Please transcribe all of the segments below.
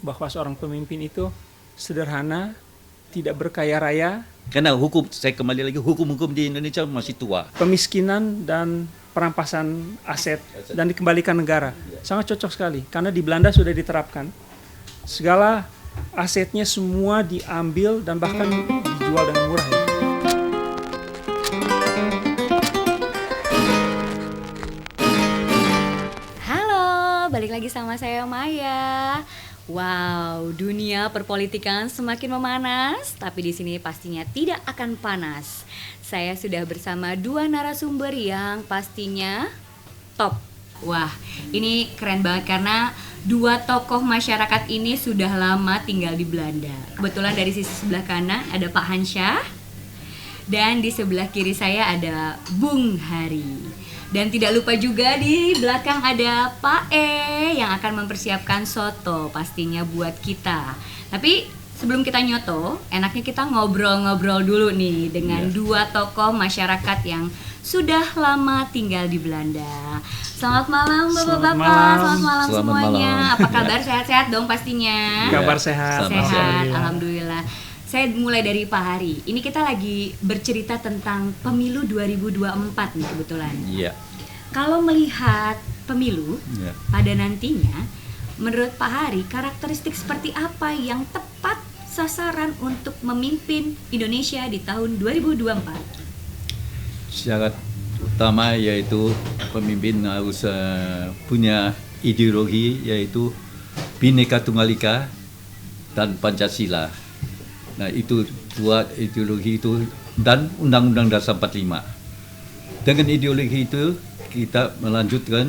bahwa seorang pemimpin itu sederhana, tidak berkaya raya, Karena saya kembali lagi, hukum-hukum di Indonesia masih tua. pemiskinan dan perampasan aset dan dikembalikan negara. Sangat cocok sekali karena di Belanda sudah diterapkan. Segala asetnya semua diambil dan bahkan dijual dengan murah ya. Halo, balik lagi sama saya Maya. Wow, dunia perpolitikan semakin memanas, tapi di sini pastinya tidak akan panas. Saya sudah bersama dua narasumber yang pastinya top. Wah, ini keren banget karena dua tokoh masyarakat ini sudah lama tinggal di Belanda. Kebetulan dari sisi sebelah kanan ada Pak Hansyah dan di sebelah kiri saya ada Bung Hari. Dan tidak lupa juga di belakang ada Pak E yang akan mempersiapkan soto pastinya buat kita. Tapi sebelum kita nyoto, enaknya kita ngobrol-ngobrol dulu nih dengan dua tokoh masyarakat yang sudah lama tinggal di Belanda. Selamat malam Bapak-bapak, selamat malam semuanya. Apa kabar? Sehat-sehat dong pastinya. Kabar sehat. Sehat, alhamdulillah. Saya mulai dari Pak Hari. Ini kita lagi bercerita tentang pemilu 2024 nih kebetulan. Iya. Kalau melihat pemilu Ya. pada nantinya, menurut Pak Hari, karakteristik seperti apa yang tepat sasaran untuk memimpin Indonesia di tahun 2024? Syarat utama yaitu pemimpin harus punya ideologi yaitu Bhinneka Tunggal Ika dan Pancasila. Nah, itu buat ideologi itu dan Undang-Undang Dasar 45. Dengan ideologi itu kita melanjutkan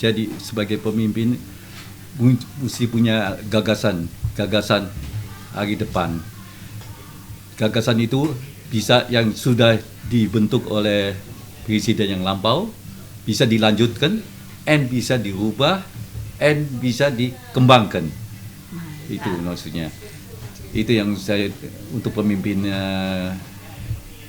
jadi sebagai pemimpin mesti punya gagasan hari depan. Gagasan itu bisa yang sudah dibentuk oleh presiden yang lampau, bisa dilanjutkan, and bisa dirubah, and bisa dikembangkan. Itu maksudnya. Itu yang saya untuk pemimpin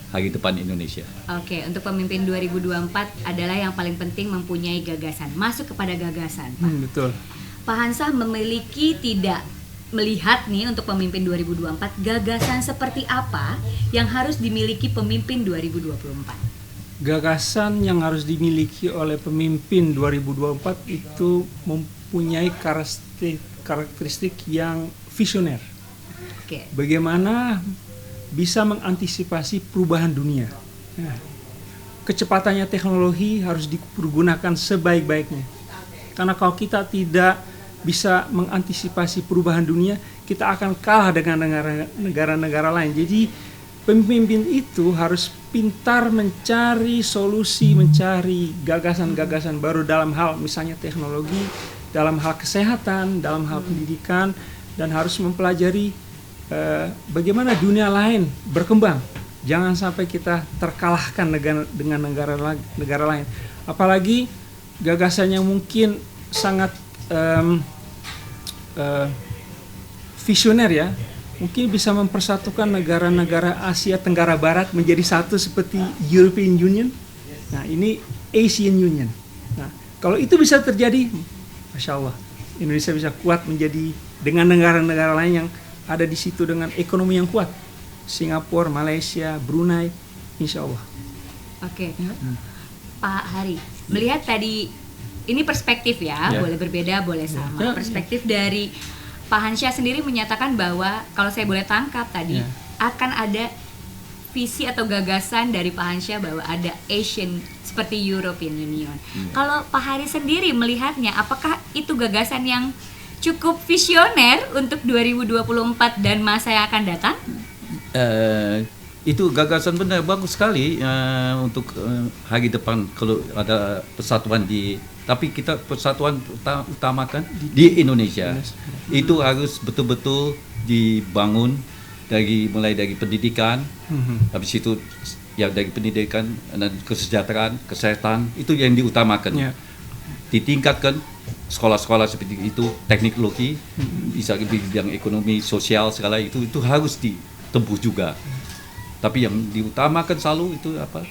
hari depan Indonesia. Oke, untuk pemimpin 2024 adalah yang paling penting mempunyai gagasan. Masuk kepada gagasan, Pak. Betul. Pak Hansyah memiliki tidak melihat nih untuk pemimpin 2024 gagasan seperti apa yang harus dimiliki pemimpin 2024? Gagasan yang harus dimiliki oleh pemimpin 2024 itu mempunyai karakteristik yang visioner. Oke. Bagaimana bisa mengantisipasi perubahan dunia. Nah, kecepatannya teknologi harus dipergunakan sebaik-baiknya. Karena kalau kita tidak bisa mengantisipasi perubahan dunia, kita akan kalah dengan negara-negara lain. Jadi pemimpin itu harus pintar mencari solusi, mencari gagasan-gagasan baru dalam hal misalnya teknologi, dalam hal kesehatan, dalam hal pendidikan, dan harus mempelajari bagaimana dunia lain berkembang. Jangan sampai kita terkalahkan dengan negara lain. Apalagi gagasan yang mungkin sangat visioner ya, mungkin bisa mempersatukan negara-negara Asia Tenggara Barat menjadi satu seperti European Union. Nah, ini Asian Union. Nah, kalau itu bisa terjadi, Masya Allah, Indonesia bisa kuat menjadi dengan negara-negara lain yang ada di situ dengan ekonomi yang kuat. Singapura, Malaysia, Brunei, insya Allah. Oke. Pak Hari, melihat tadi ini perspektif ya, boleh berbeda, boleh sama. Perspektif dari Pak Hansyah sendiri menyatakan bahwa kalau saya boleh tangkap tadi akan ada visi atau gagasan dari Pak Hansyah bahwa ada Asian seperti European Union. Kalau Pak Hari sendiri melihatnya, apakah itu gagasan yang cukup visioner untuk 2024 dan masa yang akan datang? Itu gagasan benar bagus sekali untuk hari depan kalau ada persatuan tapi kita persatuan utamakan di Indonesia. Itu harus betul-betul dibangun mulai dari pendidikan, habis itu ya dari pendidikan dan kesejahteraan, kesehatan itu yang diutamakan. Ditingkatkan sekolah-sekolah seperti itu, teknologi, bisa di bidang ekonomi, sosial segala itu harus ditempuh juga. Tapi yang diutamakan selalu itu apa?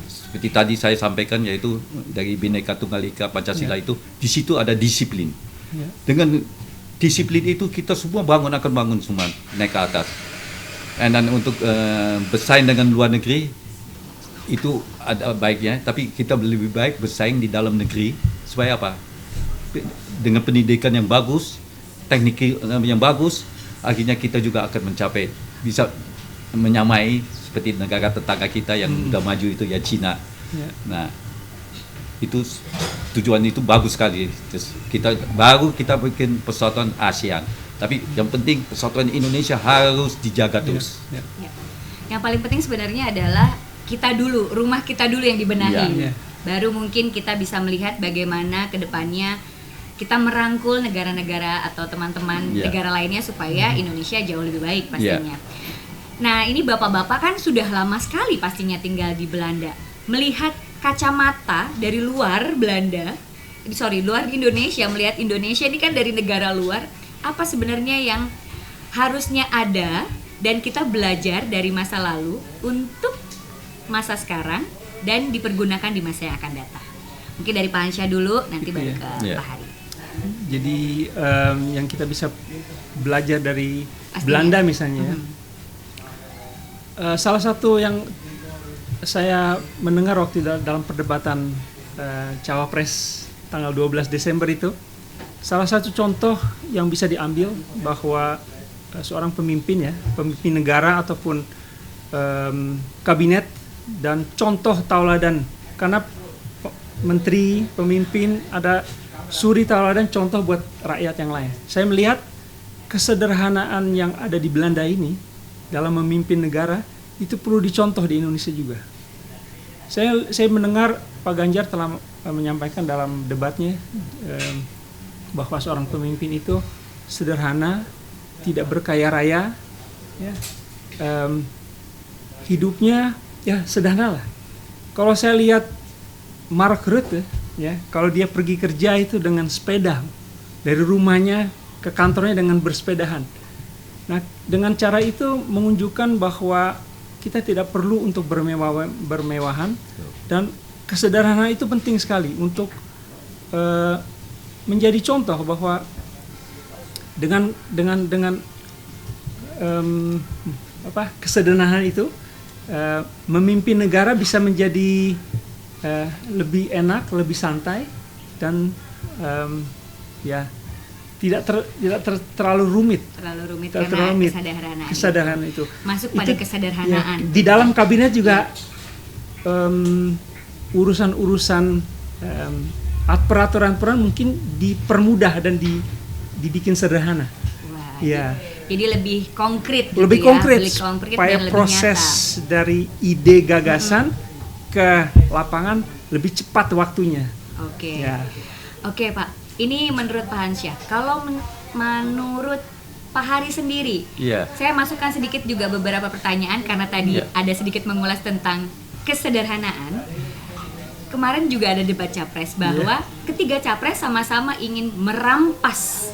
Seperti tadi saya sampaikan yaitu dari Bhinneka Tunggal Ika Pancasila itu di situ ada disiplin. Ya. Dengan disiplin itu kita semua akan bangun semua naik ke atas. Dan untuk bersaing dengan luar negeri itu ada baiknya, tapi kita lebih baik bersaing di dalam negeri supaya apa? Dengan pendidikan yang bagus, teknik yang bagus, akhirnya kita juga akan mencapai bisa menyamai seperti negara tetangga kita yang udah maju itu ya Cina. Ya. Nah, itu tujuan itu bagus sekali. Terus kita bikin persatuan ASEAN. Tapi yang penting persatuan Indonesia harus dijaga terus. Ya. Ya. Yang paling penting sebenarnya adalah kita dulu, rumah kita dulu yang dibenahi. Ya. Baru mungkin kita bisa melihat bagaimana ke depannya kita merangkul negara-negara atau teman-teman negara lainnya supaya Indonesia jauh lebih baik pastinya. Nah, ini bapak-bapak kan sudah lama sekali pastinya tinggal di Belanda. Melihat kacamata dari luar luar Indonesia, melihat Indonesia ini kan dari negara luar, apa sebenarnya yang harusnya ada dan kita belajar dari masa lalu untuk masa sekarang dan dipergunakan di masa yang akan datang. Mungkin dari Pak Hansyah dulu, nanti baru ke Pak Hari. Jadi yang kita bisa belajar dari Pastinya. Belanda misalnya, salah satu yang saya mendengar waktu dalam perdebatan Cawapres tanggal 12 Desember itu, salah satu contoh yang bisa diambil bahwa seorang pemimpin negara ataupun kabinet dan contoh tauladan, karena menteri, pemimpin ada suri tauladan contoh buat rakyat yang lain. Saya melihat kesederhanaan yang ada di Belanda ini dalam memimpin negara itu perlu dicontoh di Indonesia juga. Saya mendengar Pak Ganjar telah menyampaikan dalam debatnya bahwa seorang pemimpin itu sederhana, tidak berkaya raya, ya, hidupnya ya sederhana lah. Kalau saya lihat Mark Rutte, ya, kalau dia pergi kerja itu dengan sepeda dari rumahnya ke kantornya dengan bersepedahan. Nah, dengan cara itu menunjukkan bahwa kita tidak perlu untuk bermewahan dan kesederhanaan itu penting sekali untuk menjadi contoh bahwa dengan kesederhanaan itu memimpin negara bisa menjadi lebih enak, lebih santai dan tidak terlalu rumit. Kesederhanaan itu. Masuk pada kesederhanaan. Ya, di dalam kabinet juga urusan-urusan peraturan-peraturan mungkin dipermudah dan dibikin sederhana. Wah, ya. Jadi lebih konkret. Lebih konkret dan supaya lebih proses nyata. dari ide gagasan ke lapangan lebih cepat waktunya. Oke. Ya. Oke, Pak. Ini menurut Pak Hansyah. Kalau menurut Pak Hari sendiri, saya masukkan sedikit juga beberapa pertanyaan karena tadi ada sedikit mengulas tentang kesederhanaan. Kemarin juga ada debat capres bahwa ketiga capres sama-sama ingin merampas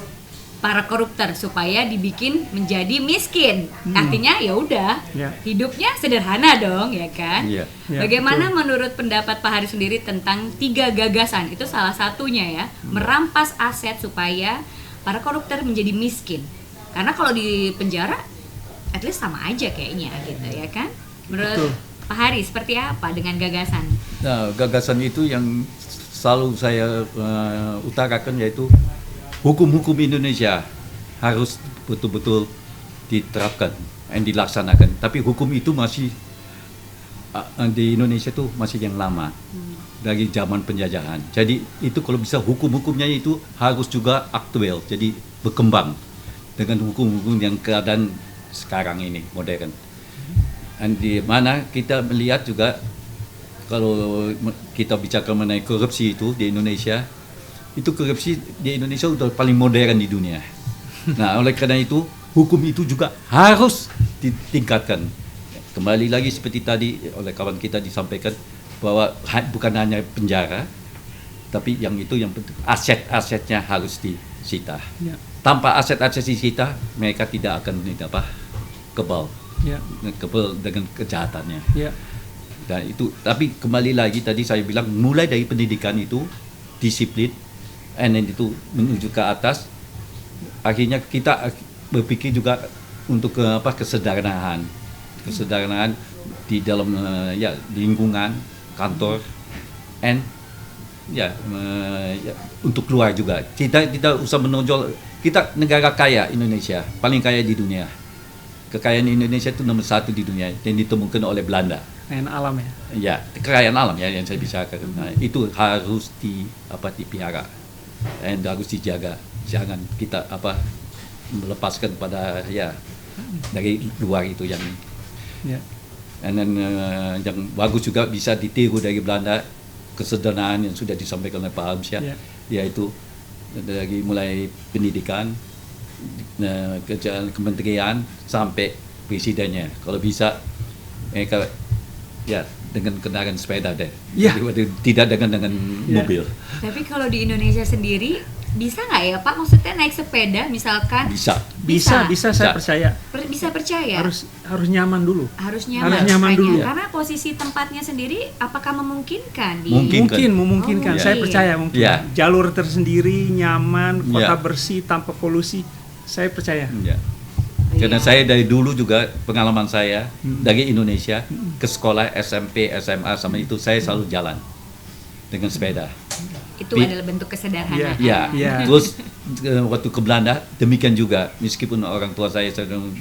para koruptor supaya dibikin menjadi miskin. Artinya ya udah, hidupnya sederhana dong, ya kan? Bagaimana menurut pendapat Pak Hari sendiri tentang 3 gagasan? Itu salah satunya ya, merampas aset supaya para koruptor menjadi miskin. Karena kalau di penjara, at least sama aja kayaknya gitu ya kan? Menurut Pak Hari seperti apa dengan gagasan? Nah, gagasan itu yang selalu saya utarakan yaitu hukum-hukum Indonesia harus betul-betul diterapkan dan dilaksanakan. Tapi hukum itu masih di Indonesia itu masih yang lama dari zaman penjajahan. Jadi itu kalau bisa hukum-hukumnya itu harus juga aktual, jadi berkembang dengan hukum-hukum yang keadaan sekarang ini modern. Dan di mana kita melihat juga kalau kita bicara mengenai korupsi itu di Indonesia, itu korupsi di Indonesia udah paling modern di dunia. Nah, oleh karena itu hukum itu juga harus ditingkatkan. Kembali lagi seperti tadi oleh kawan kita disampaikan bahwa bukan hanya penjara, tapi yang penting aset-asetnya harus disita. Tanpa aset-aset disita, mereka tidak akan kebal dengan kejahatannya. Dan itu, tapi kembali lagi tadi saya bilang mulai dari pendidikan itu disiplin and then itu menuju ke atas. Akhirnya kita berpikir juga untuk kesederhanaan di dalam lingkungan kantor, and untuk keluar juga. Kita tidak usah menonjol, kita negara kaya Indonesia, paling kaya di dunia. Kekayaan Indonesia itu nomor 1 di dunia yang ditemukan oleh Belanda. Kekayaan alam ya. Ya, kekayaan alam ya yang saya bicarakan. Nah, itu harus dipelihara dan harus dijaga. Jangan kita melepaskan pada dari luar itu yang. Ya. Dan yang bagus juga bisa ditiru dari Belanda, kesederhanaan yang sudah disampaikan oleh Pak Hamsyah, yaitu dari mulai pendidikan, kerjaan kementerian sampai presidennya. Kalau bisa mereka dengan kendaraan sepeda deh, tidak dengan mobil. Tapi kalau di Indonesia sendiri bisa nggak ya Pak? Maksudnya naik sepeda misalkan? Bisa saya percaya. Bisa percaya. Harus nyaman dulu. Harus nyaman dulu. Karena posisi tempatnya sendiri apakah memungkinkan? Memungkinkan. Saya percaya mungkin. Jalur tersendiri, nyaman, kota bersih tanpa polusi. Saya percaya. Karena saya dari dulu juga pengalaman saya dari Indonesia ke sekolah SMP, SMA sama itu saya selalu jalan dengan sepeda. Itu adalah bentuk kesederhanaan. Terus waktu ke Belanda demikian juga, meskipun orang tua saya sedang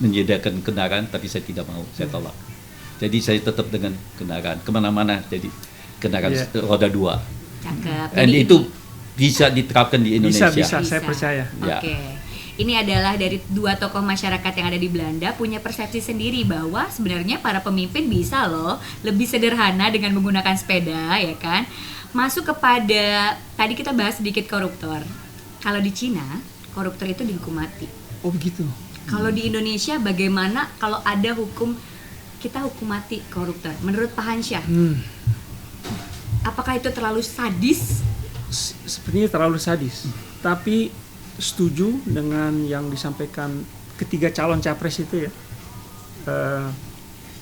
menyediakan kendaraan, tapi saya tidak mau, saya tolak. Jadi saya tetap dengan kendaraan kemana-mana, jadi kendaraan roda 2. Cakep. Dan itu bisa diterapkan di Indonesia. Bisa. Saya percaya. Oke. Ini adalah dari 2 tokoh masyarakat yang ada di Belanda punya persepsi sendiri bahwa sebenarnya para pemimpin bisa loh lebih sederhana dengan menggunakan sepeda, ya kan? Masuk kepada, tadi kita bahas sedikit koruptor. Kalau di Cina, koruptor itu dihukum mati. Oh begitu. Kalau di Indonesia bagaimana kalau ada hukum, kita hukum mati koruptor? Menurut Pak Hamsyah, apakah itu terlalu sadis? Sepertinya terlalu sadis. Tapi setuju dengan yang disampaikan ketiga calon capres itu ya.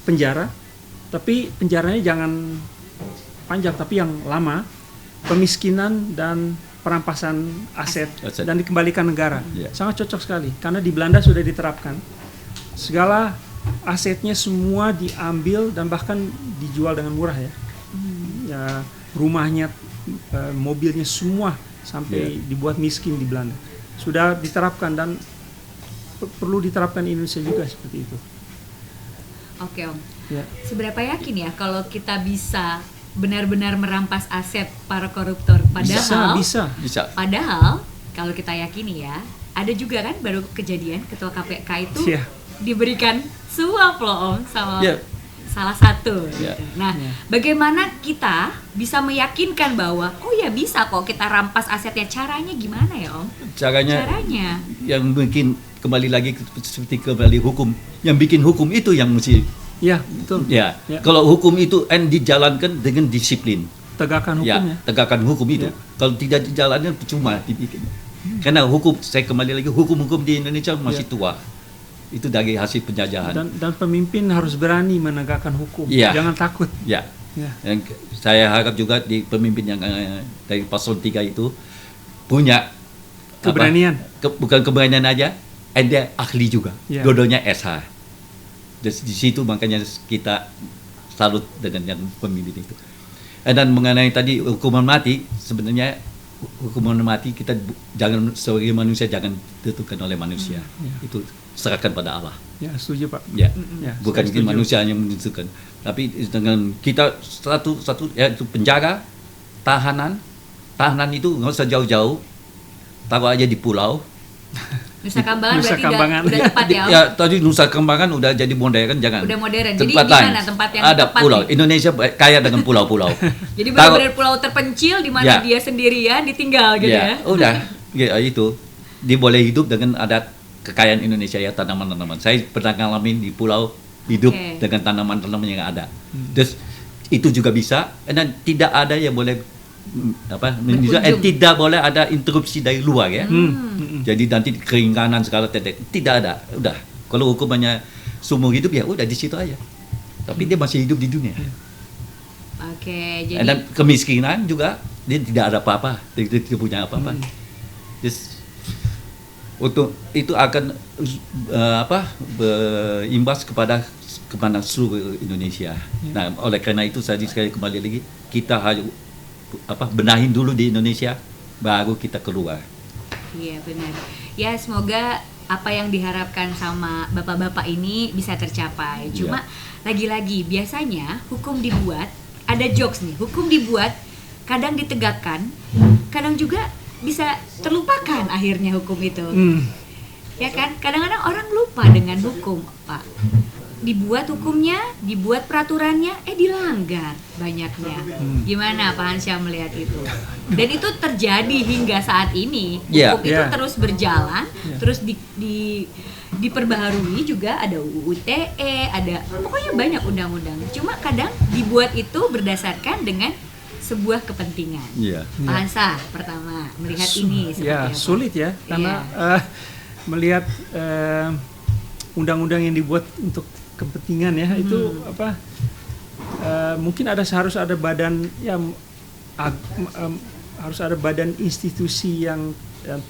Penjara, tapi penjaranya jangan panjang, tapi yang lama, pemiskinan dan perampasan aset dan dikembalikan negara. Sangat cocok sekali karena di Belanda sudah diterapkan. Segala asetnya semua diambil dan bahkan dijual dengan murah ya. Rumahnya, mobilnya semua sampai dibuat miskin di Belanda. Sudah diterapkan dan perlu diterapkan di Indonesia juga seperti itu. Oke Om. Seberapa yakin ya kalau kita bisa benar-benar merampas aset para koruptor? Padahal bisa. Padahal kalau kita yakini ya, ada juga kan baru kejadian ketua KPK itu diberikan suap loh Om sama salah satu. Nah, bagaimana kita bisa meyakinkan bahwa bisa kok kita rampas asetnya? Caranya gimana ya Om? Caranya yang mungkin kembali lagi seperti hukum. Yang bikin hukum itu yang mesti. Ya, betul. Kalau hukum itu dijalankan dengan disiplin. Tegakkan hukum tegakkan hukum itu. Kalau tidak dijalankan percuma dibikin. Karena saya kembali lagi, hukum-hukum di Indonesia masih tua. Itu dari hasil penjajahan. Dan pemimpin harus berani menegakkan hukum. Jangan takut. Dan saya harap juga di pemimpin yang dari paslon 3 itu punya keberanian. Bukan keberanian aja, dia ahli juga. Dua-duanya SH. Di situ makanya kita salut dengan yang pemimpin itu. Dan mengenai tadi hukuman mati, sebenarnya hukuman mati kita jangan sebagai manusia jangan ditentukan oleh manusia. Itu serahkan pada Allah. Setuju Pak. Bukan manusia yang menentukan. Tapi dengan kita satu itu penjara, tahanan itu nggak usah jauh-jauh, taruh aja di pulau. Nusa Kambangan berarti udah tepat ya? Tadi Nusa Kambangan udah jadi modern, jangan. Udah modern. Jadi gimana tempat yang ada tepat pulau. nih? Indonesia kaya dengan pulau-pulau. Jadi benar-benar pulau terpencil di mana dia sendirian ditinggal gitu ya? Udah, itu. Dia boleh hidup dengan adat kekayaan Indonesia ya, tanaman-tanaman. Saya pernah ngalamin di pulau hidup dengan tanaman-tanaman yang ada. Terus itu juga bisa, dan tidak ada yang boleh tidak boleh ada interupsi dari luar ya. Jadi nanti keringanan segala tidak ada. Udah. Kalau hukumannya seumur hidup ya udah di situ aja. Tapi dia masih hidup di dunia. Jadi dan kemiskinan juga dia tidak ada apa-apa, dia tidak punya apa-apa. Just, untuk itu akan berimbas kepada seluruh Indonesia. Nah, oleh karena itu sekali kembali lagi kita harus benahin dulu di Indonesia, baru kita keluar. Iya benar. Ya semoga apa yang diharapkan sama bapak-bapak ini bisa tercapai. Cuma lagi-lagi biasanya hukum dibuat, ada jokes nih, hukum dibuat kadang ditegakkan, kadang juga bisa terlupakan akhirnya hukum itu. Ya kan? Kadang-kadang orang lupa dengan hukum, Pak. Dibuat hukumnya, dibuat peraturannya, dilanggar banyaknya. Gimana Pak Hansyah melihat itu? Dan itu terjadi hingga saat ini. Hukum itu terus berjalan, terus diperbaharui juga, ada UU ITE, ada pokoknya banyak undang-undang. Cuma kadang dibuat itu berdasarkan dengan sebuah kepentingan. Pak Hansyah pertama melihat ini seperti apa? Sulit ya, karena melihat undang-undang yang dibuat untuk kepentingan ya itu mungkin harus ada badan harus ada badan institusi yang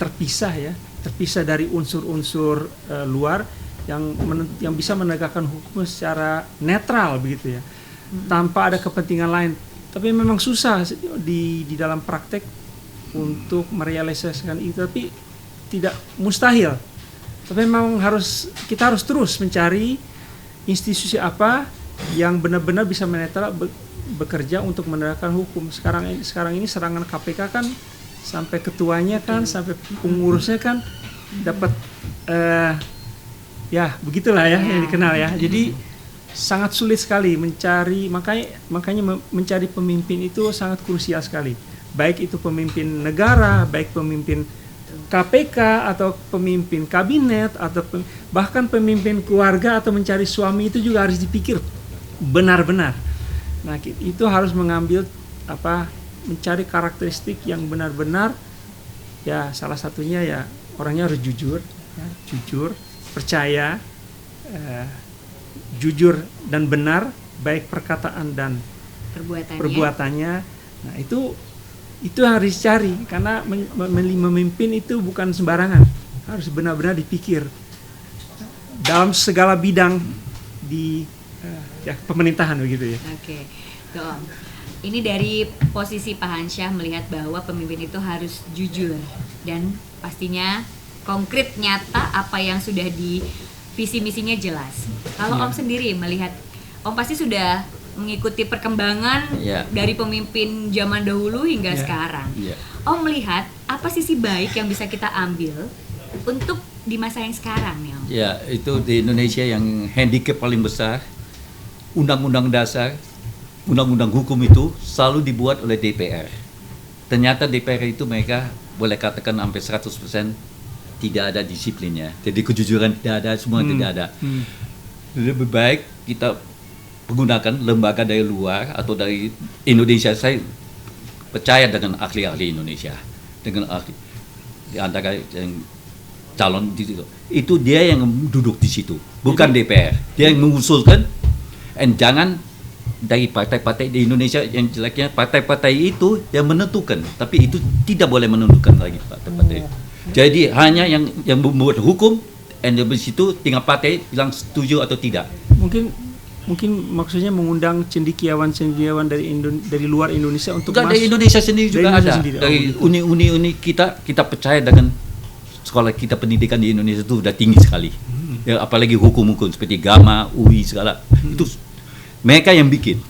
terpisah dari unsur-unsur luar yang bisa menegakkan hukum secara netral begitu ya, tanpa ada kepentingan lain. Tapi memang susah di dalam praktek untuk merealisasikan itu, tapi tidak mustahil. Tapi memang kita harus terus mencari institusi apa yang benar-benar bisa menetral bekerja untuk menegakkan hukum. Sekarang ini serangan KPK kan sampai ketuanya kan, sampai pengurusnya kan dapat begitulah ya yang dikenal ya. Jadi sangat sulit sekali makanya mencari pemimpin itu sangat krusial sekali. Baik itu pemimpin negara, baik pemimpin KPK atau pemimpin kabinet atau bahkan pemimpin keluarga atau mencari suami itu juga harus dipikir benar-benar. Nah, itu harus mengambil mencari karakteristik yang benar-benar ya, salah satunya ya orangnya harus jujur, percaya, jujur dan benar baik perkataan dan perbuatannya. Nah, itu harus dicari karena memimpin itu bukan sembarangan, harus benar-benar dipikir dalam segala bidang di pemerintahan begitu ya. Oke, Om. Ini dari posisi Pak Hansyah melihat bahwa pemimpin itu harus jujur dan pastinya konkret, nyata, apa yang sudah di visi misinya jelas. Kalau Om sendiri melihat, Om pasti sudah mengikuti perkembangan dari pemimpin zaman dahulu hingga sekarang. Om melihat apa sisi baik yang bisa kita ambil untuk di masa yang sekarang nih, Om? Ya, itu di Indonesia yang handicap paling besar, undang-undang dasar, undang-undang hukum itu selalu dibuat oleh DPR. Ternyata DPR itu mereka boleh katakan hampir 100% tidak ada disiplinnya. Jadi kejujuran tidak ada, semua tidak ada. Lebih baik kita menggunakan lembaga dari luar atau dari Indonesia. Saya percaya dengan ahli-ahli Indonesia, dengan ahli di antara yang calon di situ. Itu dia yang duduk di situ, bukan DPR. Dia yang mengusulkan, dan jangan dari partai-partai di Indonesia yang jeleknya partai-partai itu yang menentukan, tapi itu tidak boleh menentukan lagi partai-partai. Jadi hanya yang membuat hukum, dan di situ tinggal partai bilang setuju atau tidak. Mungkin maksudnya mengundang cendekiawan dari luar Indonesia untuk masuk. Dari Indonesia sendiri juga ada. Dari uni kita percaya dengan sekolah kita, pendidikan di Indonesia itu sudah tinggi sekali. Ya, apalagi hukum-hukum seperti Gama, UI segala. Itu mereka yang bikin.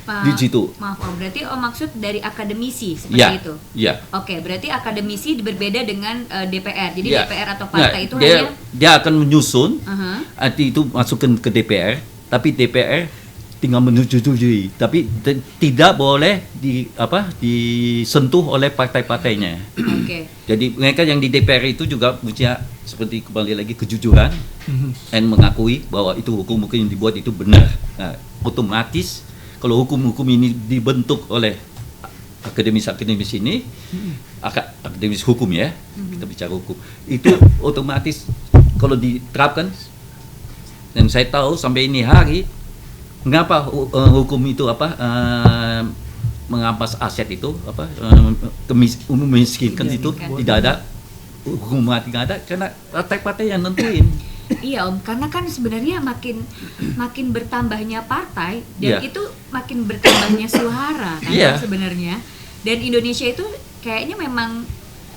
Di situ. Maaf Om, berarti Om maksud dari akademisi seperti itu? Iya. Oke, berarti akademisi berbeda dengan DPR. Jadi DPR atau partai itu dia akan menyusun, nanti itu masukkan ke DPR, tapi DPR tinggal menyetujui, tapi tidak boleh disentuh oleh partai-partainya. Oke. Jadi mereka yang di DPR itu juga punya seperti kembali lagi kejujuran dan mengakui bahwa itu hukum-hukum yang dibuat itu benar. Nah, otomatis kalau hukum-hukum ini dibentuk oleh akademis ini, akademis hukum ya, kita bicara hukum, itu otomatis kalau diterapkan, dan saya tahu sampai ini hari, mengapa hukum itu mengampas aset itu memiskinkan itu tidak ada hukum mati, nggak ada karena partai-partai yang nentuin. Iya Om, karena kan sebenarnya makin bertambahnya partai dan itu makin bertambahnya suara kan sebenarnya. Dan Indonesia itu kayaknya memang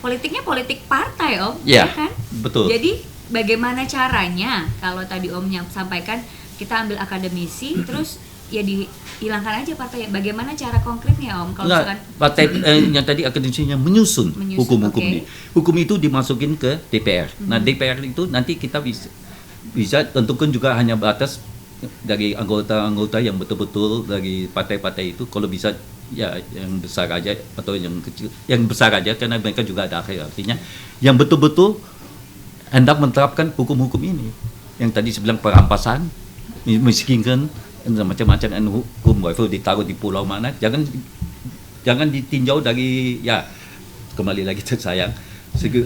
politiknya politik partai Om, ya kan? Betul. Jadi bagaimana caranya kalau tadi Om sampaikan kita ambil akademisi terus ya dihilangkan aja partai. Bagaimana cara konkretnya Om? Kalau misalkan partai yang tadi akademisinya menyusun hukum-hukum ini. Hukum itu dimasukin ke DPR. Nah, DPR itu nanti kita bisa tentukan juga hanya batas dari anggota-anggota yang betul-betul dari partai-partai itu, kalau bisa ya yang besar aja atau yang kecil, yang besar aja karena mereka juga ada artinya yang betul-betul hendak menerapkan hukum-hukum ini. Yang tadi saya bilang perampasan, miskinkan, macam-macam hukum itu ditaruh di pulau mana, jangan ditinjau dari ya kembali lagi sayang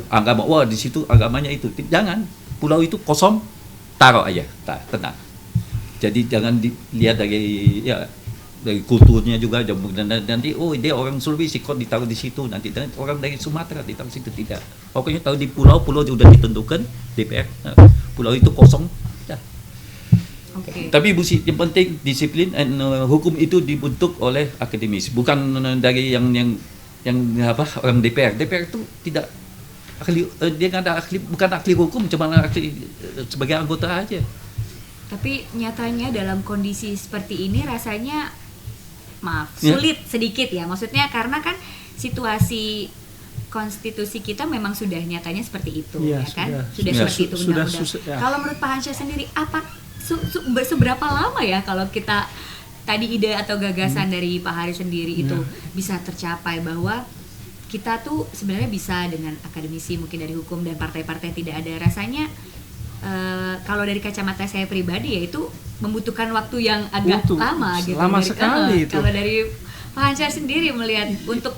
agama, wah di situ agamanya itu, jangan, pulau itu kosong, taruh aja, tenang. Jadi jangan dilihat dari kulturnya juga, dan nanti dia orang Sulawesi kok ditaruh di situ, nanti orang dari Sumatera ditaruh di situ, tidak. Pokoknya taruh di pulau sudah ditentukan DPR, pulau itu kosong. Tapi yang penting disiplin, dan hukum itu dibentuk oleh akademis, bukan dari yang orang DPR. DPR itu tidak ahli, dia nggak ada ahli, bukan ahli hukum, cuma ahli sebagai anggota aja. Tapi nyatanya dalam kondisi seperti ini rasanya sulit sedikit ya, maksudnya karena kan situasi konstitusi kita memang sudah nyatanya seperti itu, ya kan? Sudah seperti itu undang-undang. Kalau menurut Pak Hansyah sendiri, apa seberapa lama ya kalau kita tadi ide atau gagasan dari Pak Hari sendiri itu bisa tercapai, bahwa kita tuh sebenarnya bisa dengan akademisi mungkin dari hukum dan partai-partai tidak ada, rasanya kalau dari kacamata saya pribadi ya itu membutuhkan waktu yang agak lama gitu. Lama sekali itu. Kalau dari Pak Hansyah sendiri melihat untuk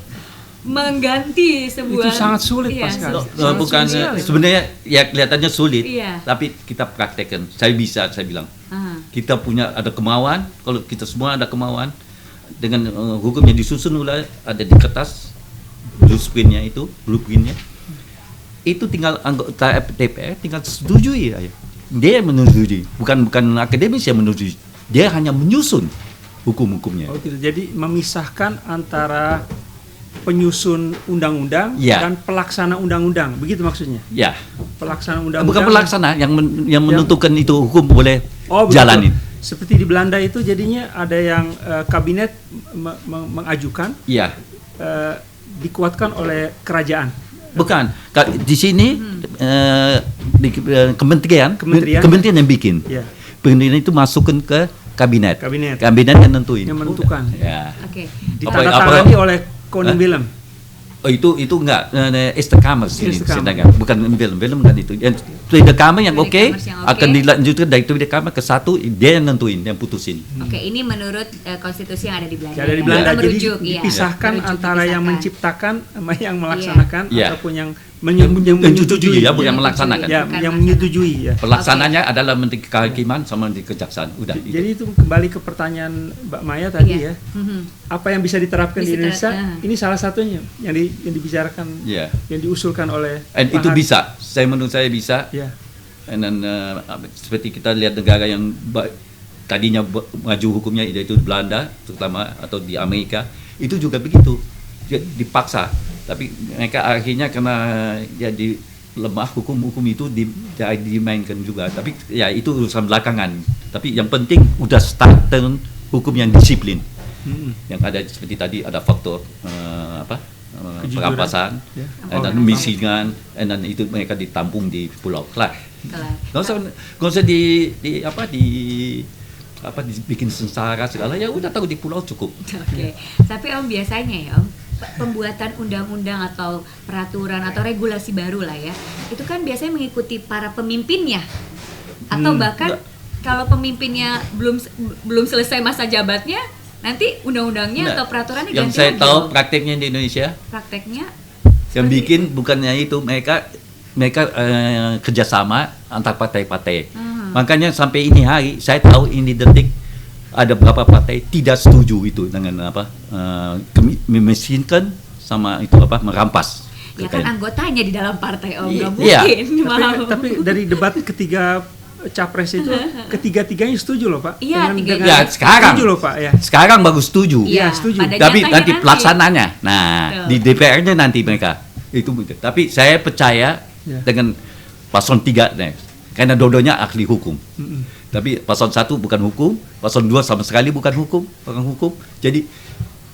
mengganti sebuah, itu sangat sulit Pascal. Bukan sebenarnya ya kelihatannya sulit, tapi kita praktekkan. Saya bilang kita ada kemauan. Kalau kita semua ada kemauan, dengan hukum yang disusun oleh ada di kertas blueprintnya itu tinggal anggota DPR tinggal setujui aja. Dia menyetujui, bukan akademis yang menyetujui, dia hanya menyusun hukum-hukumnya. Gitu. Jadi memisahkan antara penyusun undang-undang dan pelaksana undang-undang, begitu maksudnya? Ya. Pelaksana undang-undang. Bukan pelaksana yang menentukan itu hukum boleh jalanin. Seperti di Belanda itu jadinya ada yang kabinet mengajukan, dikuatkan oleh kerajaan. Bukan, di sini kementerian yang bikin. Kementerian itu masukkan ke kabinet yang nentuin. Yang menentukan. Ditandatangani oleh Koning Willem. Itu enggak, Eerste Kamer sini, bukan Willem kan itu. Tweede Kamer yang oke, akan dilanjutkan dari Tweede Kamer ke satu, dia yang nentuin, yang putusin. Ini menurut konstitusi yang ada di Belanda. Ada di Belanda, jadi dipisahkan antara yang menciptakan sama yang melaksanakan, ataupun yang menyetujui ya, bukan melaksanakan. Yang menyetujui ya. Pelaksananya adalah Menteri Kehakiman sama Menteri Kejaksaan. Udah. Jadi itu kembali ke pertanyaan Mbak Maya tadi ya. Apa yang bisa diterapkan di Indonesia? Ini salah satunya yang dibicarakan, yang diusulkan oleh. Itu bisa. Menurut saya bisa. Dan seperti kita lihat negara yang tadinya maju hukumnya, yaitu Belanda terutama, atau di Amerika, itu juga begitu, dipaksa. Tapi mereka akhirnya karena jadi lemah, hukum itu dimainkan juga. Tapi ya itu urusan belakangan. Tapi yang penting udah start dengan hukum yang disiplin. Yang ada seperti tadi ada faktor perampasan, dan misingan, dan itu mereka ditampung di pulau. Kelar. Nggak usah dibikin sengsara segala, ya udah tahu di pulau cukup. Tapi Om biasanya ya Om, pembuatan undang-undang atau peraturan atau regulasi baru lah ya, itu kan biasanya mengikuti para pemimpinnya, atau bahkan kalau pemimpinnya belum selesai masa jabatnya, nanti undang-undangnya atau peraturannya ganti. Yang saya tahu prakteknya di Indonesia, yang bikin bukannya itu, mereka kerjasama antar partai-partai. Makanya sampai ini hari saya tahu ini detik ada beberapa partai tidak setuju itu dengan apa memiskinkan sama itu apa merampas. Ya kan anggotanya di dalam partai Om, nggak Iya. mungkin mau. Tapi dari debat ketiga capres itu ketiga-tiganya setuju loh Pak. Iya, Dengan Ya, sekarang. setuju loh Pak ya. Sekarang bagus setuju. Iya, setuju. pada Tapi nyatanya nanti pelaksananya, nah Betul. di DPR-nya nanti mereka itu. Tapi saya percaya Ya. dengan paslon 3 nih, karena dodonya ahli hukum. Mm-mm. Tapi paslon 1 bukan hukum, paslon 2 sama sekali bukan hukum. Jadi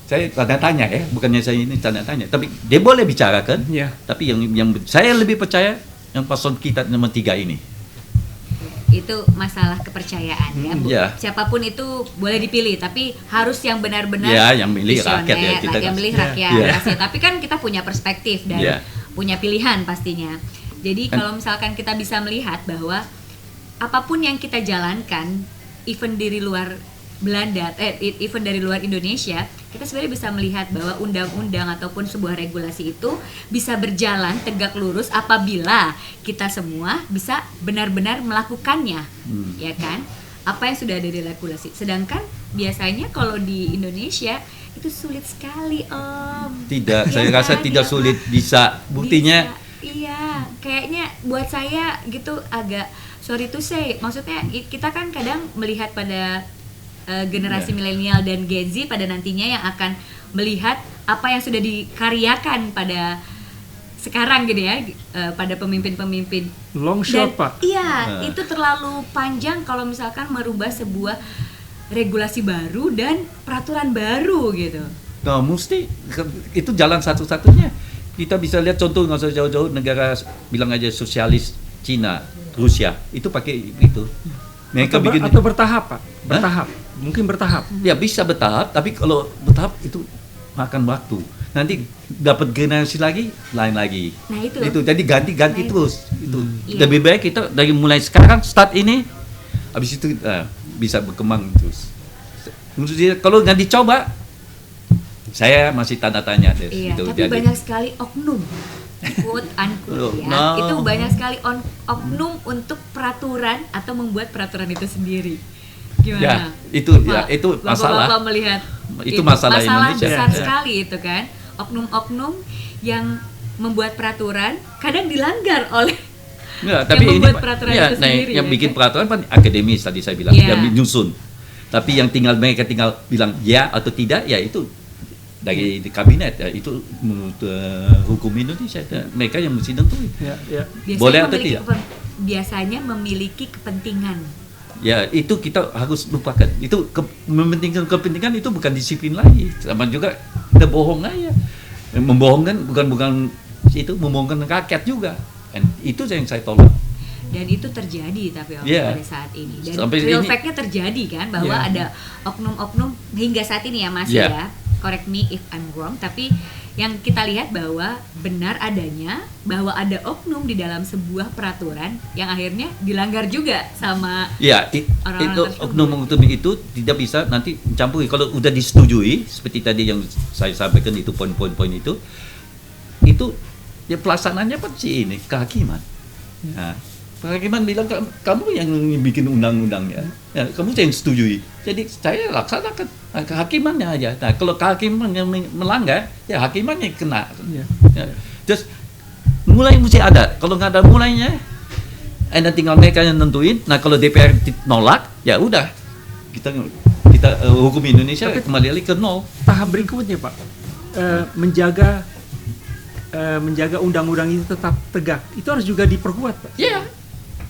saya tanda tanya ya, bukannya saya ini tanda tanya, tapi dia boleh bicarakan. Ya. Tapi yang saya lebih percaya yang paslon kita nomor 3 ini. Itu masalah kepercayaan ya. Iya. Siapapun itu boleh dipilih, tapi harus yang benar-benar Ya, yang milih visioner, rakyat ya, kita yang kan. milih Iya. rakyat. Iya. Pasti. Tapi kan kita punya perspektif dan Iya. punya pilihan pastinya. Jadi kalau misalkan kita bisa melihat bahwa apapun yang kita jalankan, even dari luar Belanda, even dari luar Indonesia, kita sebenarnya bisa melihat bahwa undang-undang ataupun sebuah regulasi itu bisa berjalan tegak lurus apabila kita semua bisa benar-benar melakukannya, ya kan? Apa yang sudah ada di regulasi. Sedangkan biasanya kalau di Indonesia itu sulit sekali, Om. Tidak, Iya saya rasa kan? tidak Ya, sulit Pak? bisa. Buktinya Bisa, iya, kayaknya buat saya gitu agak sorry to say, maksudnya kita kan kadang melihat pada generasi Iya. milenial dan Gen Z pada nantinya yang akan melihat apa yang sudah dikaryakan pada sekarang gitu ya, pada pemimpin-pemimpin. Long shot Pak. Iya, itu terlalu panjang kalau misalkan merubah sebuah regulasi baru dan peraturan baru gitu. nah, mesti itu jalan satu-satunya. Kita bisa lihat contoh nggak usah jauh-jauh negara bilang aja sosialis Cina, Rusia itu pakai itu. Mereka bikin Atau bertahap Pak. Bertahap. Mungkin bertahap. ya bisa bertahap, tapi kalau bertahap itu makan waktu. Nanti dapat generasi lagi lain lagi. Nah, itu. Jadi ganti-ganti Nah, itu. terus. Itu Iya. lebih baik kita dari mulai sekarang start ini, habis itu bisa berkembang terus. Menurut saya kalau nggak dicoba, saya masih tanda tanya deh. Iya, itu tapi banyak sekali oknum, quote unquote ya. No. Itu banyak sekali oknum untuk peraturan atau membuat peraturan itu sendiri. Gimana? Ya, itu ya itu masalah. Bapak Itu masalah Indonesia. besar Ya. sekali itu kan. Oknum-oknum yang membuat peraturan kadang dilanggar oleh Enggak, tapi ini membuat peraturan itu nah, sendiri, yang ya bikin kan? peraturan kan akademis tadi saya bilang, Iya. yang menyusun. Tapi yang mereka tinggal bilang ya atau tidak, ya itu dari kabinet ya, itu menurut hukum Indonesia mereka yang mesti nentuin. Ya, ya. Boleh atau tidak? Biasanya memiliki kepentingan. Ya itu kita harus lupakan. Itu mementingkan kepentingan itu bukan disiplin lagi. Sama juga kita bohong aja. Membohongkan bukan itu membohongkan rakyat juga. Dan itu yang saya tolak. Dan itu terjadi tapi Om, Yeah. pada saat ini. Dan Sampai real ini- fact-nya terjadi kan bahwa Yeah. ada oknum-oknum hingga saat ini ya masih Yeah. ya. Correct me if I'm wrong, tapi yang kita lihat bahwa benar adanya bahwa ada oknum di dalam sebuah peraturan yang akhirnya dilanggar juga sama Ya, Orang-orang itu tersebut. oknum-oknum itu tidak bisa nanti campuri. Kalau udah disetujui, seperti tadi yang saya sampaikan itu poin-poin itu ya pelaksanaannya pasti ini kehakiman. Nah, kehakiman bilang kamu yang bikin undang-undangnya, ya, kamu yang setujui. Jadi saya laksanakan kehakimannya aja. Nah, kalau kehakiman yang melanggar, ya hakimannya kena. Iya. Ya, terus mulai mesti ada. Kalau nggak ada mulainya, tinggal mereka yang nentuin. Nah kalau DPR nolak, ya udah kita hukum Indonesia Tapi- kembali lagi ke nol. Tahap berikutnya Pak, menjaga undang-undang itu tetap tegak. Itu harus juga diperkuat Pak. Ya,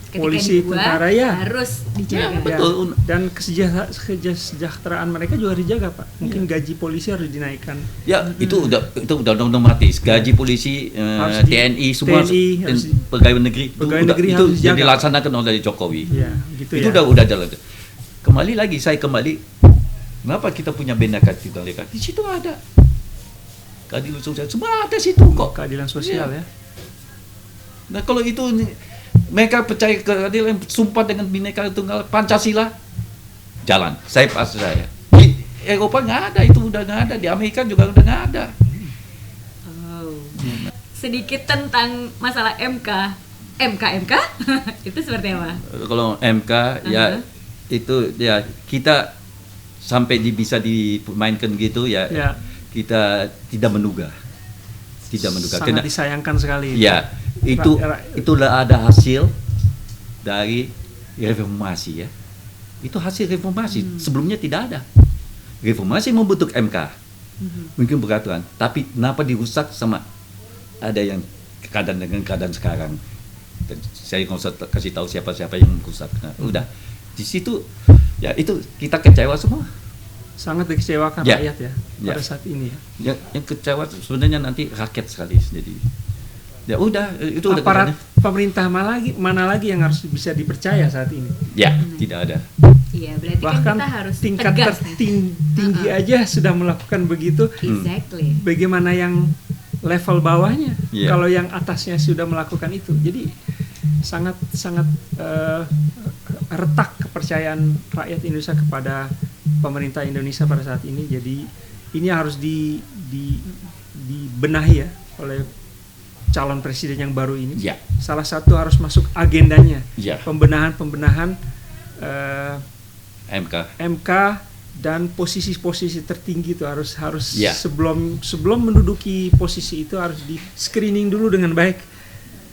ketika Polisi, dibuat, tentara, ya. harus Ya, dijaga. betul. Dan kesejahteraan mereka juga harus dijaga Pak. Mungkin gaji polisi harus dinaikkan. ya itu udah otomatis. Gaji polisi, Harus TNI semua, TNI harus di- pegawai negeri, Pegawai udah, negeri itu harus yang dijaga, dilaksanakan oleh Jokowi. Ya, gitu Itu ya. udah jalan. Kembali lagi kenapa kita punya benda keadilan? Di situ ada keadilan sosial, semua ada situ kok. Keadilan sosial Iya. ya. Nah kalau itu mereka percaya keadilan, sumpah dengan Bhinneka Tunggal Pancasila, jalan. Saya di Eropa nggak ada, itu udah nggak ada. Di Amerika juga udah nggak ada. Oh. Sedikit tentang masalah MK itu seperti apa? Kalau MK ya itu ya kita sampai bisa dimainkan gitu ya, Ya. kita tidak menduga. Sangat disayangkan sekali. Ya, itulah ada hasil dari reformasi ya. Itu hasil reformasi. Sebelumnya tidak ada. Reformasi membentuk MK. Mungkin peraturan, tapi kenapa dirusak sama ada yang keadaan dengan keadaan sekarang. Saya nggak usah kasih tahu siapa-siapa yang merusak. Nah, udah di situ ya itu kita kecewa semua. Sangat dikecewakan Ya. rakyat ya pada Ya. saat ini ya. Yang kecewa sebenarnya nanti rakyat sekali. Jadi ya udah itu udah Aparat kerjanya. pemerintah mana lagi yang harus bisa dipercaya saat ini? Ya, tidak ada. Iya, berarti Bahkan kan kita harus tingkat tegas. tertinggi aja sudah melakukan begitu. Exactly. Bagaimana yang level bawahnya? Iya. Kalau yang atasnya sudah melakukan itu, jadi sangat retak kepercayaan rakyat Indonesia kepada pemerintah Indonesia pada saat ini. Jadi ini harus dibenahi ya oleh calon presiden yang baru ini. Ya. Salah satu harus masuk agendanya Ya. pembenahan MK. dan posisi-posisi tertinggi itu harus Ya. sebelum menduduki posisi itu harus di screening dulu dengan baik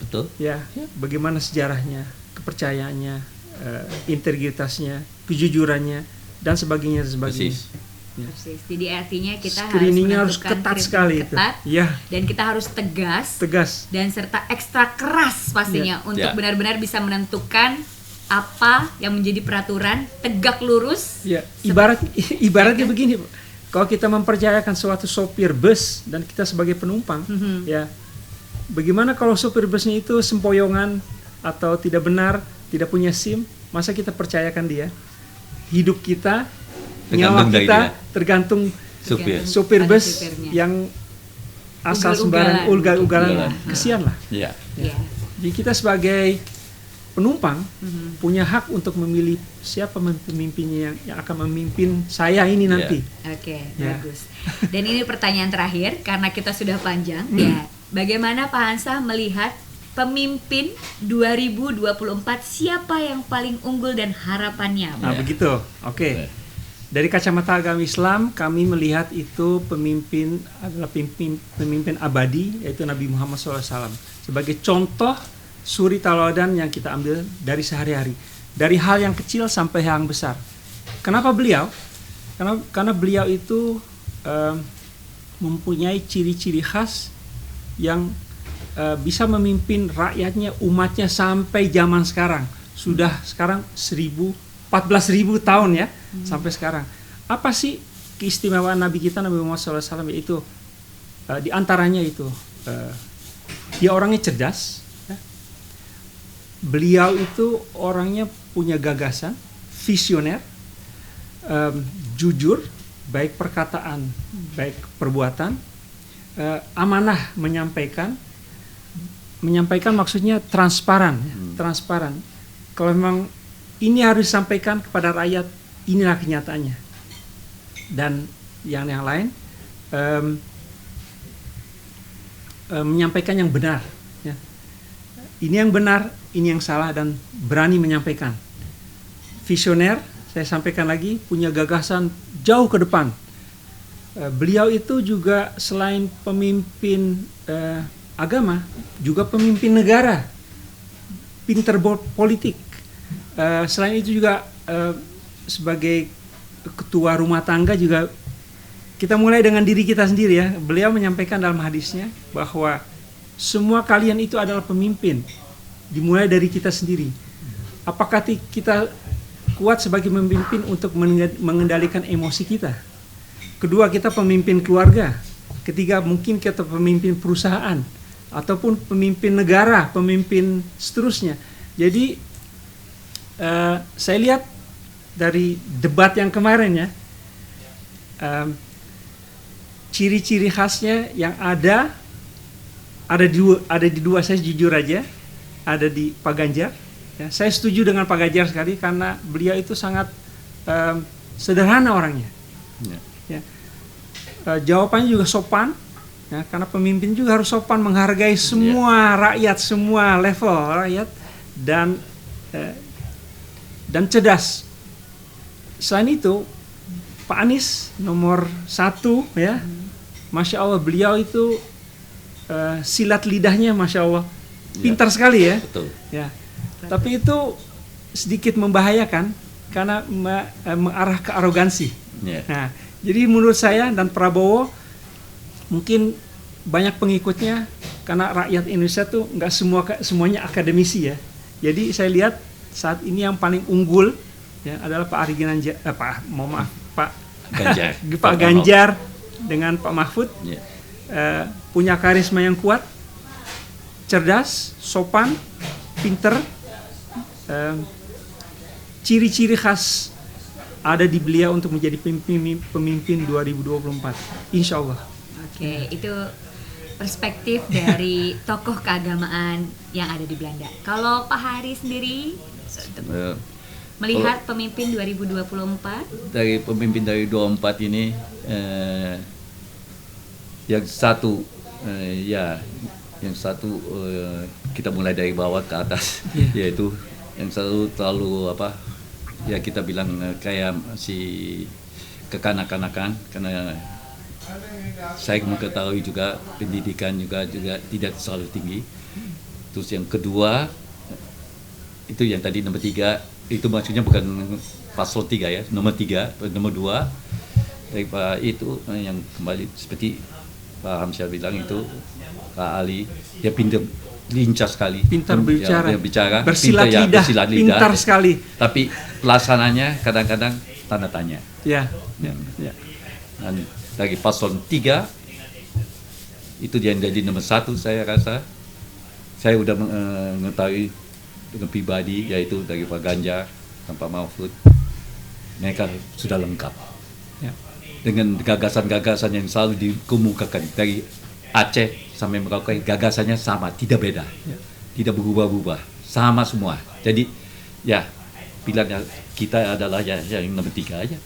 Betul. ya, bagaimana sejarahnya, kepercayaannya, integritasnya, kejujurannya dan sebagainya. Persis. Ya. Persis. Jadi artinya kita Screeningnya harus menentukan ketat kriteria sekali itu. ketat, Ya, dan kita harus tegas dan serta ekstra keras pastinya untuk Ya. benar-benar bisa menentukan apa yang menjadi peraturan, tegak lurus. ya. Ibaratnya begini, Pak. Kalau kita mempercayakan suatu sopir bus dan kita sebagai penumpang, ya, bagaimana kalau sopir busnya itu sempoyongan atau tidak benar, tidak punya SIM, masa kita percayakan dia? Hidup kita, nyawa Tergantung dari kita dia. tergantung Supir. sopir Ada bus supirnya. yang asal Ugal-ugalan. sembarang ugal-ugalan. Ugalan. Kesian lah. Ya. Ya. Jadi kita sebagai penumpang punya hak untuk memilih siapa pemimpinnya yang akan memimpin saya ini nanti. Oke, Ya. bagus. Dan ini pertanyaan terakhir karena kita sudah panjang. Ya, bagaimana Pak Hansa melihat pemimpin 2024, siapa yang paling unggul dan harapannya? Nah, Ya. begitu. Oke. Dari kacamata agama Islam, kami melihat itu pemimpin adalah pemimpin abadi, yaitu Nabi Muhammad SAW. Sebagai contoh suri tauladan yang kita ambil dari sehari-hari. Dari hal yang kecil sampai hal yang besar. Kenapa beliau? Karena beliau itu mempunyai ciri-ciri khas yang bisa memimpin rakyatnya, umatnya sampai zaman sekarang. Sudah sekarang 14.000 tahun ya, sampai sekarang. Apa sih keistimewaan Nabi kita, Nabi Muhammad SAW, yaitu di antaranya itu dia orangnya cerdas, ya. Beliau itu orangnya punya gagasan, visioner, jujur, baik perkataan, baik perbuatan, amanah menyampaikan maksudnya transparan, ya, transparan. Kalau memang ini harus disampaikan kepada rakyat, inilah kenyataannya. Dan yang lain menyampaikan yang benar. Ya. Ini yang benar, ini yang salah, dan berani menyampaikan. Visioner, saya sampaikan lagi, punya gagasan jauh ke depan. Beliau itu juga selain pemimpin agama, juga pemimpin negara, pinter politik. Selain itu juga sebagai ketua rumah tangga juga, kita mulai dengan diri kita sendiri ya. Beliau menyampaikan dalam hadisnya bahwa semua kalian itu adalah pemimpin, dimulai dari kita sendiri. Apakah kita kuat sebagai pemimpin untuk mengendalikan emosi kita? Kedua, kita pemimpin keluarga. Ketiga, mungkin kita pemimpin perusahaan ataupun pemimpin negara, pemimpin seterusnya. Jadi saya lihat dari debat yang kemarin ya, ciri-ciri khasnya yang ada di dua, saya jujur aja, ada di Pak Ganjar. Ya, saya setuju dengan Pak Ganjar sekali karena beliau itu sangat sederhana orangnya. Ya. Jawabannya juga sopan, ya, karena pemimpin juga harus sopan, menghargai semua rakyat, semua level rakyat, dan cerdas. Selain itu, Pak Anies nomor 1 ya. Masya Allah beliau itu silat lidahnya Masya Allah pintar sekali ya. Betul. Ya. Tapi itu sedikit membahayakan karena mengarah ke arogansi. Ya. Nah, jadi menurut saya dan Prabowo mungkin banyak pengikutnya karena rakyat Indonesia tuh nggak semuanya akademisi ya. Jadi saya lihat saat ini yang paling unggul ya adalah Pak Ari Ginanjar, Pak Ganjar. Pak Ganjar dengan Pak Mahfud. Ya. Punya karisma yang kuat, cerdas, sopan, pinter. Ciri-ciri khas ada di beliau untuk menjadi pemimpin 2024, insya Allah. Oke, itu perspektif dari tokoh keagamaan yang ada di Belanda. Kalau Pak Hari sendiri melihat pemimpin 2024? Dari pemimpin dari 24 ini yang satu kita mulai dari bawah ke atas, yaitu yang terlalu ya kita bilang kayak si kekanak-kanakan, karena saya mengetahui juga pendidikan juga tidak terlalu tinggi. Terus yang kedua itu yang tadi nomor 3, itu maksudnya bukan paslon 3 ya, nomor 2 dari Pak itu yang kembali seperti Pak Hamsyah bilang itu Pak Ali, dia lincah sekali, pintar berbicara, bicara, bersilat lidah, pintar sekali. Tapi pelaksananya kadang-kadang tanda tanya. Ya. Dan dari paslon 3 itu yang jadi nomor 1 saya rasa. Saya udah mengetahui dengan pribadi, yaitu dari Pak Ganjar dan Pak Mahfud. Mereka sudah lengkap. Ya. Dengan gagasan-gagasan yang selalu dikemukakan dari Aceh sampai Merauke, gagasannya sama, tidak beda, tidak berubah-ubah, sama semua. Jadi ya pilihan kita adalah yang nomor 3 aja.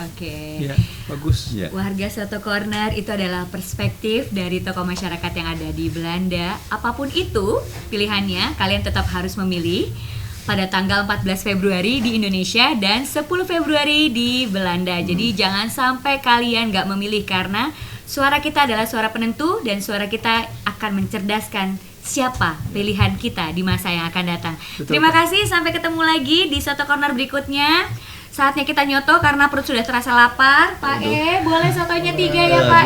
Oke. Ya, bagus. Ya. Warga Soto Corner itu adalah perspektif dari tokoh masyarakat yang ada di Belanda. Apapun itu pilihannya, kalian tetap harus memilih pada tanggal 14 Februari di Indonesia dan 10 Februari di Belanda. Jadi jangan sampai kalian nggak memilih, karena suara kita adalah suara penentu dan suara kita akan mencerdaskan siapa pilihan kita di masa yang akan datang. Betul, Terima Pak. kasih, sampai ketemu lagi di Soto Corner berikutnya. Saatnya kita nyoto karena perut sudah terasa lapar. Pak boleh sotonya 3 ya Pak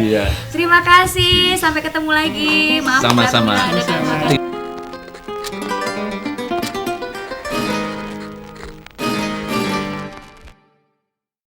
Iya. Terima kasih, sampai ketemu lagi. Maaf Sama-sama. apabila ada kata-kata.